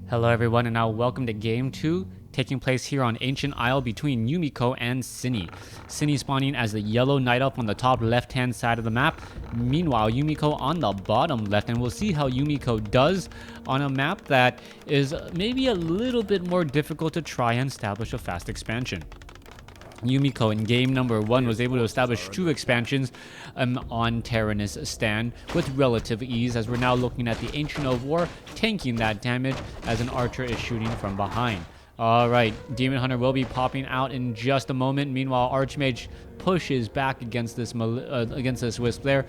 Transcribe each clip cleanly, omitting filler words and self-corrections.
Hello everyone, and now welcome to Game 2, taking place here on Ancient Isle between Yumiko and Sini. Sini spawning as the yellow Night Elf on the top left-hand side of the map. Meanwhile, Yumiko on the bottom left, and we'll see how Yumiko does on a map that is maybe a little bit more difficult to try and establish a fast expansion. Yumiko in game number 1 was able to establish 2 expansions on Terranus stand with relative ease, as we're now looking at the Ancient of War tanking that damage as an archer is shooting from behind. Alright, Demon Hunter will be popping out in just a moment. Meanwhile, Archmage pushes back against this Wisp there,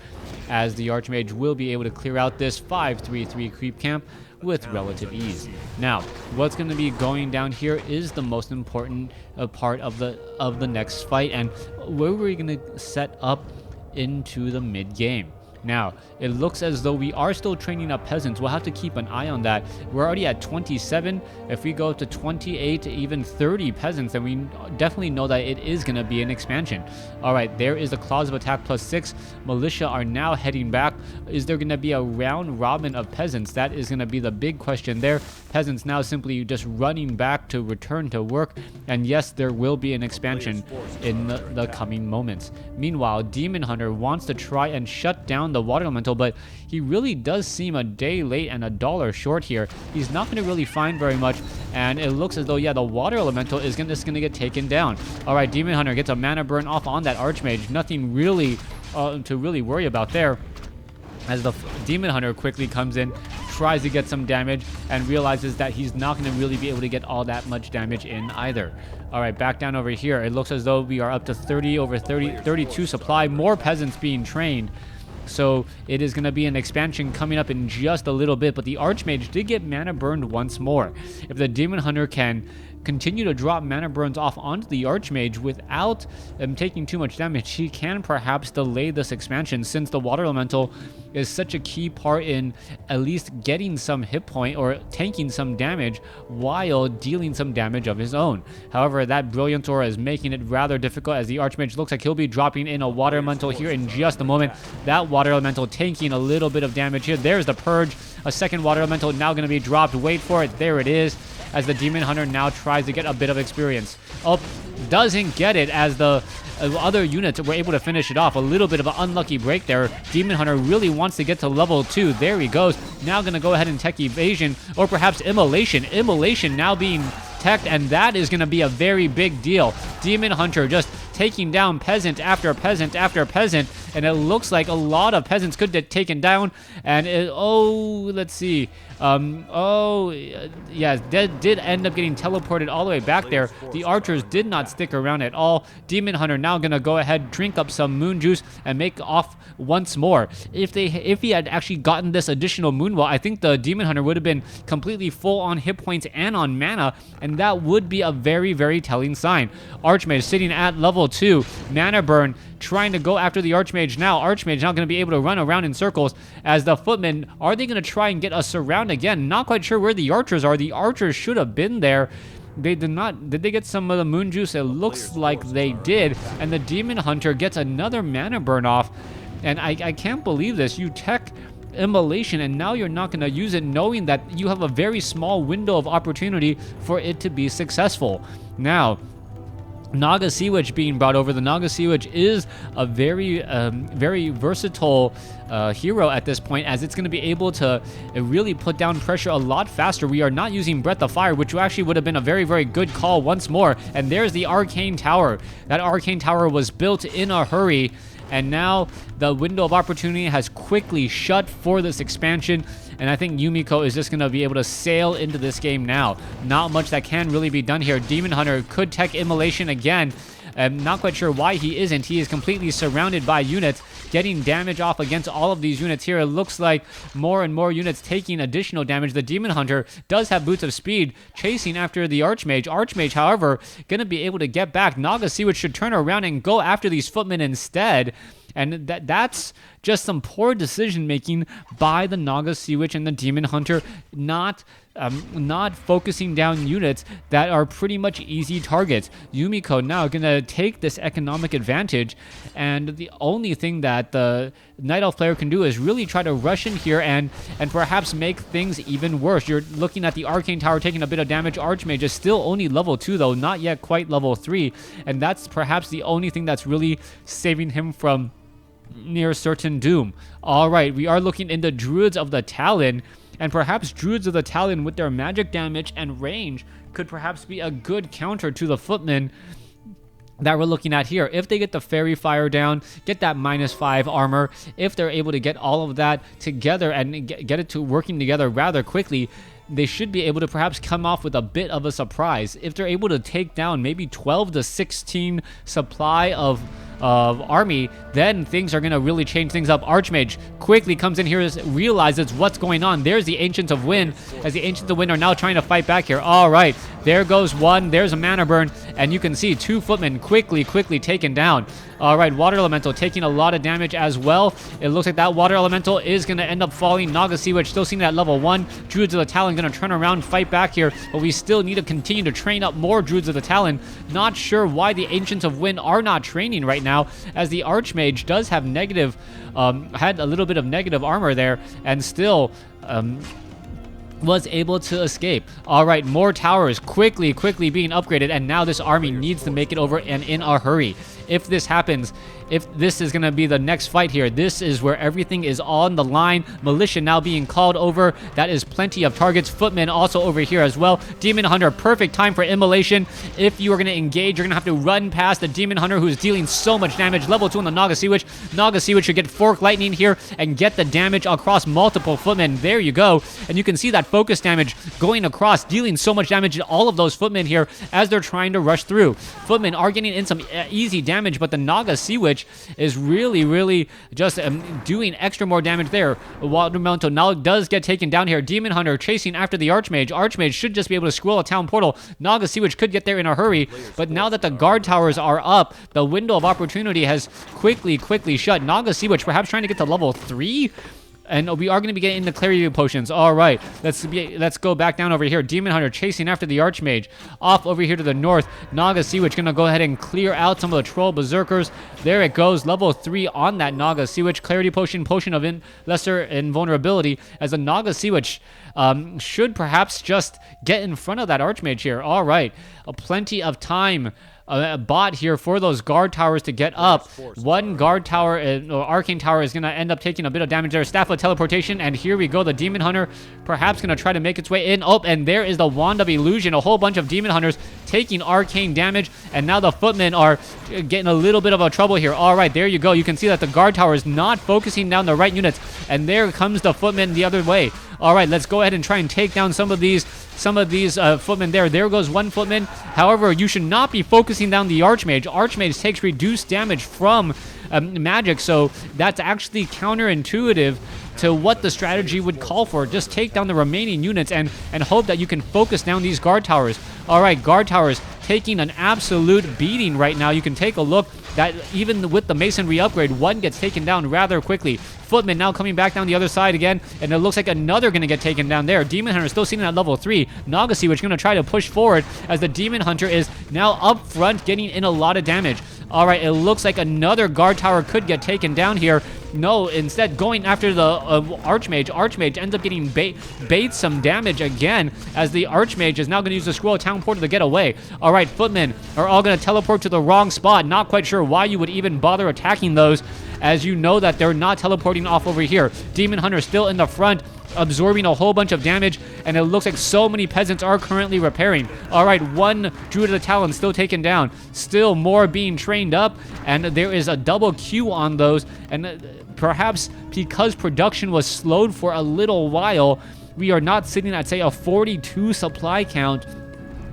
as the Archmage will be able to clear out this 5-3-3 creep camp with relative ease. Now, what's going to be going down here is the most important part of the next fight, and where we're going to set up into the mid game. Now, it looks as though we are still training up peasants. We'll have to keep an eye on that. We're already at 27. If we go up to 28 to even 30 peasants, then we definitely know that it is going to be an expansion. All right, there is the Claws of Attack +6. Militia are now heading back. Is there going to be a round robin of peasants? That is going to be the big question there. Peasants now simply just running back to return to work. And yes, there will be an expansion in the coming moments. Meanwhile, Demon Hunter wants to try and shut down the Water Elemental, but he really does seem a day late and $1 short here. He's not going to really find very much, and it looks as though, yeah, the Water Elemental is just going to get taken down. All right, Demon Hunter gets a mana burn off on that Archmage. Nothing really to really worry about there, as the Demon Hunter quickly comes in, tries to get some damage, and realizes that he's not going to really be able to get all that much damage in either. All right, back down over here. It looks as though we are up to 32 supply, more peasants being trained. So it is going to be an expansion coming up in just a little bit, but the Archmage did get mana burned once more. If the Demon Hunter can continue to drop mana burns off onto the Archmage without taking too much damage, he can perhaps delay this expansion, since the Water Elemental is such a key part in at least getting some hit point or tanking some damage while dealing some damage of his own. However, that Brilliant Aura is making it rather difficult, as the Archmage looks like he'll be dropping in a Water Elemental here in just a moment. That Water Elemental tanking a little bit of damage here. There's the Purge. A second Water Elemental now going to be dropped. Wait for it. There it is, as the Demon Hunter now tries to get a bit of experience. Oh, doesn't get it, as the other units were able to finish it off. A little bit of an unlucky break there. Demon Hunter really wants to get to level 2. There he goes. Now going to go ahead and tech evasion, or perhaps immolation. Immolation now being teched, and that is going to be a very big deal. Demon Hunter just taking down peasant after peasant after peasant, and it looks like a lot of peasants could get taken down. And let's see. Yes, did end up getting teleported all the way back there. The archers did not stick around at all. Demon Hunter now gonna go ahead, drink up some moon juice, and make off once more. If he had actually gotten this additional moon wall, I think the Demon Hunter would have been completely full on hit points and on mana, and that would be a very, very telling sign. Archmage sitting at level 2, mana burn, trying to go after the Archmage now. Archmage not going to be able to run around in circles, as the footmen, are they going to try and get a surround again? Not quite sure where the archers are. The archers should have been there. They did not. Did they get some of the moon juice? It looks like they did. And the Demon Hunter gets another mana burn off. And I can't believe this. You tech immolation, and now you're not going to use it, knowing that you have a very small window of opportunity for it to be successful. Now, Naga Sea Witch being brought over. The Naga Sea Witch is a very versatile hero at this point, as it's going to be able to really put down pressure a lot faster. We are not using Breath of Fire, which actually would have been a very, very good call once more. And there's the Arcane Tower. That Arcane Tower was built in a hurry, and now the window of opportunity has quickly shut for this expansion. And I think Yumiko is just going to be able to sail into this game now. Not much that can really be done here. Demon Hunter could tech immolation again. I'm not quite sure why he isn't. He is completely surrounded by units, getting damage off against all of these units here. It looks like more and more units taking additional damage. The Demon Hunter does have Boots of Speed, chasing after the Archmage. Archmage, however, going to be able to get back. Naga Sea Witch should turn around and go after these footmen instead. And that's just some poor decision making by the Naga Sea Witch and the Demon Hunter, not focusing down units that are pretty much easy targets. Yumiko now gonna take this economic advantage, and the only thing that the Night Elf player can do is really try to rush in here and perhaps make things even worse. You're looking at the Arcane Tower taking a bit of damage. Archmage is still only level 2 though, not yet quite level 3, and that's perhaps the only thing that's really saving him from near certain doom. All right, we are looking into Druids of the Talon, and perhaps Druids of the Talon with their magic damage and range could perhaps be a good counter to the Footmen that we're looking at here. If they get the Fairy Fire down, get that -5 armor, if they're able to get all of that together and get it to working together rather quickly, they should be able to perhaps come off with a bit of a surprise. If they're able to take down maybe 12 to 16 supply of army, then things are going to really change things up. Archmage quickly comes in here, realizes what's going on. There's the Ancients of Wind, as the Ancients of Wind are now trying to fight back here. All right, there goes one. There's a mana burn, and you can see 2 footmen quickly taken down. All right, Water Elemental taking a lot of damage as well. It looks like that Water Elemental is going to end up falling. Naga Sea Witch still seen at level 1. Druids of the Talon going to turn around, fight back here, but we still need to continue to train up more Druids of the Talon. Not sure why the Ancients of Wind are not training right now, as the Archmage does have negative, had a little bit of negative armor there, and still was able to escape. All right, more towers quickly being upgraded, and now this army needs to make it over and in a hurry. If this happens, if this is going to be the next fight here, this is where everything is on the line. Militia now being called over. That is plenty of targets. Footmen also over here as well. Demon Hunter, perfect time for immolation. If you are going to engage, you're going to have to run past the Demon Hunter, who is dealing so much damage. Level 2 on the Naga Sea Witch. Naga Sea Witch should get Fork Lightning here and get the damage across multiple footmen. There you go. And you can see that focus damage going across, dealing so much damage to all of those footmen here as they're trying to rush through. Footmen are getting in some easy damage, but the Naga Sea Witch is really just doing extra more damage there. Water Elemental now does get taken down here. Demon Hunter chasing after the Archmage. Archmage should just be able to scroll a town portal. Naga Sea Witch could get there in a hurry, but now that the guard towers are up, the window of opportunity has quickly shut. Naga Sea Witch perhaps trying to get to level 3. And we are going to be getting the clarity potions. All right, let's go back down over here. Demon Hunter chasing after the Archmage. Off over here to the north. Naga Sea Witch going to go ahead and clear out some of the Troll Berserkers. There it goes. Level 3 on that Naga Sea Witch. Clarity potion, potion of lesser invulnerability. As the Naga Sea Witch should perhaps just get in front of that Archmage here. All right, plenty of time bought here for those guard towers to get up. One guard tower, or Arcane Tower, is going to end up taking a bit of damage there. Staff of Teleportation, and here we go. The Demon Hunter perhaps going to try to make its way in. Oh, and there is the Wand of Illusion. A whole bunch of Demon Hunters taking arcane damage, and now the Footmen are getting a little bit of a trouble here. All right, there you go. You can see that the guard tower is not focusing down the right units, and there comes the Footmen the other way. All right, let's go ahead and try and take down some of these footmen there. There goes one footman. However, you should not be focusing down the Archmage. Archmage takes reduced damage from magic, so that's actually counterintuitive to what the strategy would call for. Just take down the remaining units and hope that you can focus down these guard towers. All right, guard towers taking an absolute beating right now. You can take a look that even with the Masonry upgrade, one gets taken down rather quickly. Footman now coming back down the other side again, and it looks like another going to get taken down there. Demon Hunter still sitting at level 3. Naga Sea Witch going to try to push forward as the Demon Hunter is now up front getting in a lot of damage. All right, it looks like another guard tower could get taken down here. No, instead going after the Archmage. Archmage ends up getting bait some damage again, as the Archmage is now going to use the Scroll of Town Portal to get away. All right, Footmen are all going to teleport to the wrong spot. Not quite sure why you would even bother attacking those, as you know that they're not teleporting off over here. Demon Hunter still in the front, absorbing a whole bunch of damage, and it looks like so many peasants are currently repairing. All right, one Druid of the Talon still taken down. Still more being trained up, and there is a double Q on those, and perhaps because production was slowed for a little while, we are not sitting at, say, a 42 supply count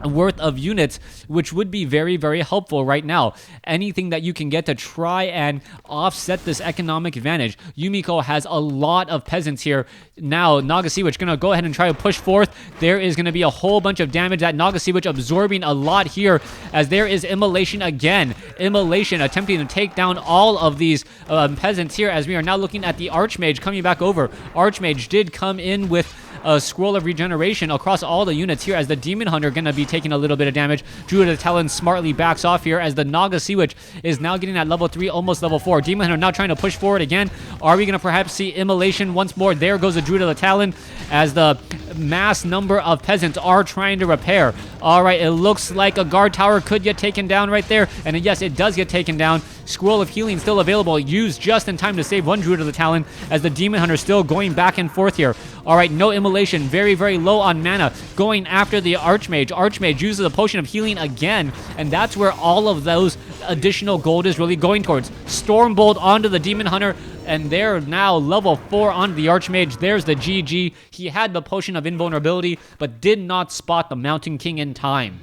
worth of units, which would be very, very helpful right now. Anything that you can get to try and offset this economic advantage. Yumiko has a lot of peasants here. Now Nagasiwich gonna go ahead and try to push forth. There is gonna be a whole bunch of damage that Nagasiwich absorbing a lot here, as there is Immolation again. Immolation attempting to take down all of these peasants here, as we are now looking at the Archmage coming back over. Archmage did come in with a Scroll of Regeneration across all the units here, as the Demon Hunter gonna be taking a little bit of damage. Druid of the Talon smartly backs off here, as the Nagasiwich is now getting at level 3, almost level 4. Demon Hunter now trying to push forward again. Are we gonna perhaps see Immolation once more? There goes the Druid of the Talon, as the mass number of peasants are trying to repair. All right, it looks like a guard tower could get taken down right there, and yes, it does get taken down. Scroll of Healing still available, used just in time to save one Druid of the Talon, as the Demon Hunter still going back and forth here. All right, no Immolation, very, very low on mana, going after the Archmage. Archmage uses a Potion of Healing again, and that's where all of those additional gold is really going towards. Stormbolt onto the Demon Hunter, and they're now level 4 onto the Archmage. There's the GG. He had the Potion of Invulnerability, but did not spot the Mountain King in time.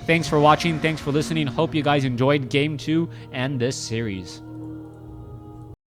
Thanks for watching. Thanks for listening. Hope you guys enjoyed Game 2 and this series.